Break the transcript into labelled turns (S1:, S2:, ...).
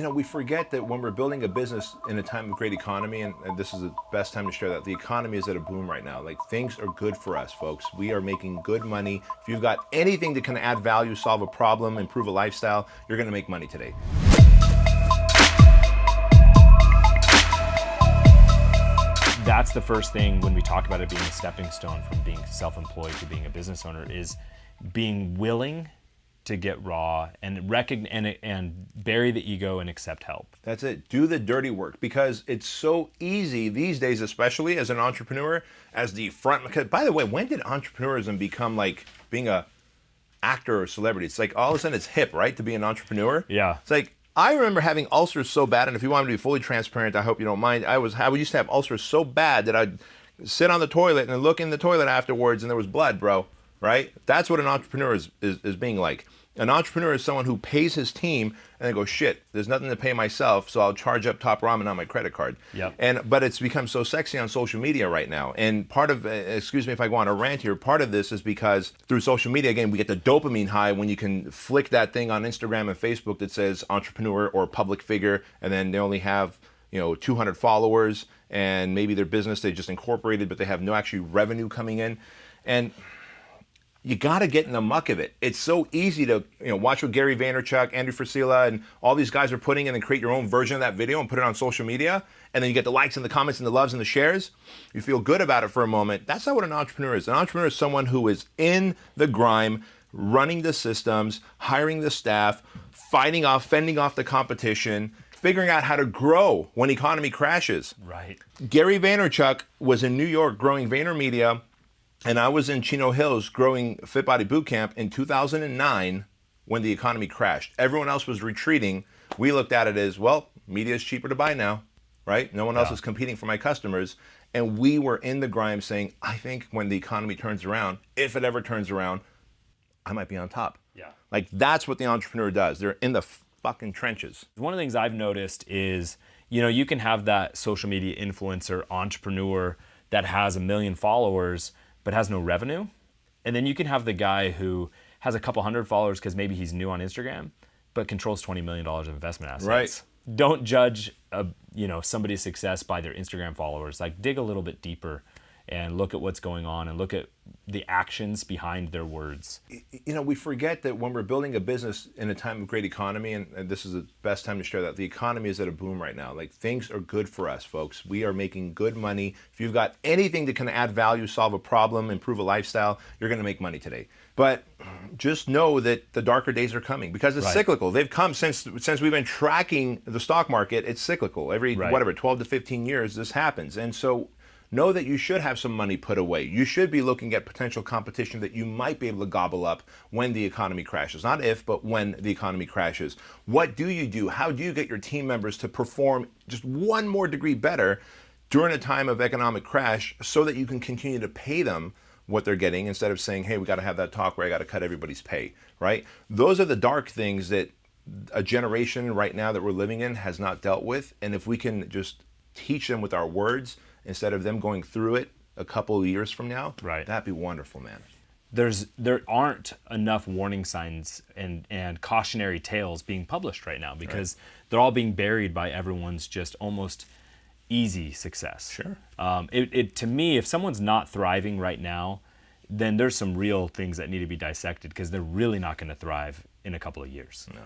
S1: We forget that when we're building a business in a time of great economy, and this is the best time to share that, the economy is at a boom right now. Like, things are good for us, folks. We are making good money. If you've got anything that can add value, solve a problem, improve a lifestyle, you're going to make money today.
S2: That's the first thing when we talk about it being a stepping stone from being self-employed to being a business owner, is being willing to get raw and bury the ego and accept help.
S1: That's it. Do the dirty work, because it's so easy these days, especially as an entrepreneur, as the front. Because, by the way, when did entrepreneurism become like being a actor or celebrity? It's like all of a sudden it's hip, right, to be an entrepreneur?
S2: Yeah.
S1: It's like, I remember having ulcers so bad, and if you want me to be fully transparent, I hope you don't mind, I used to have ulcers so bad that I'd sit on the toilet and look in the toilet afterwards and there was blood, bro, right? That's what an entrepreneur is being like. An entrepreneur is someone who pays his team and they go, shit, there's nothing to pay myself, so I'll charge up top ramen on my credit card.
S2: Yep.
S1: But it's become so sexy on social media right now. And part of, excuse me if I go on a rant here, part of this is because through social media, again, we get the dopamine high when you can flick that thing on Instagram and Facebook that says entrepreneur or public figure, and then they only have 200 followers, and maybe their business they just incorporated, but they have no actually revenue coming in. And you got to get in the muck of it. It's so easy to watch what Gary Vaynerchuk, Andrew Frisella, and all these guys are putting in and create your own version of that video and put it on social media. And then you get the likes and the comments and the loves and the shares. You feel good about it for a moment. That's not what an entrepreneur is. An entrepreneur is someone who is in the grime, running the systems, hiring the staff, fending off the competition, figuring out how to grow when the economy crashes.
S2: Right.
S1: Gary Vaynerchuk was in New York growing VaynerMedia, and I was in Chino Hills growing Fit Body Bootcamp in 2009 when the economy crashed. Everyone else was retreating. We looked at it as, well, media is cheaper to buy now, right? No one else is competing for my customers. And we were in the grime saying, I think when the economy turns around, if it ever turns around, I might be on top.
S2: Yeah.
S1: Like, that's what the entrepreneur does. They're in the fucking trenches.
S2: One of the things I've noticed is, you can have that social media influencer entrepreneur that has 1 million followers but has no revenue. And then you can have the guy who has a couple hundred followers because maybe he's new on Instagram, but controls $20 million of investment assets.
S1: Right.
S2: Don't judge somebody's success by their Instagram followers. Like, dig a little bit deeper and look at what's going on and look at the actions behind their words.
S1: We forget that when we're building a business in a time of great economy, and this is the best time to share that, the economy is at a boom right now. Like, things are good for us, folks. We are making good money. If you've got anything that can add value, solve a problem, improve a lifestyle, you're going to make money today. But just know that the darker days are coming, because it's cyclical. They've come since we've been tracking the stock market. It's cyclical. Every 12 to 15 years this happens. And so know that you should have some money put away. You should be looking at potential competition that you might be able to gobble up when the economy crashes. Not if, but when the economy crashes. What do you do? How do you get your team members to perform just one more degree better during a time of economic crash so that you can continue to pay them what they're getting, instead of saying, hey, we got to have that talk where I got to cut everybody's pay, right? Those are the dark things that a generation right now that we're living in has not dealt with. And if we can just teach them with our words, instead of them going through it a couple of years from now, that'd be wonderful, man.
S2: There aren't enough warning signs and cautionary tales being published right now, because they're all being buried by everyone's just almost easy success.
S1: Sure.
S2: To me, if someone's not thriving right now, then there's some real things that need to be dissected, because they're really not going to thrive in a couple of years.
S1: No.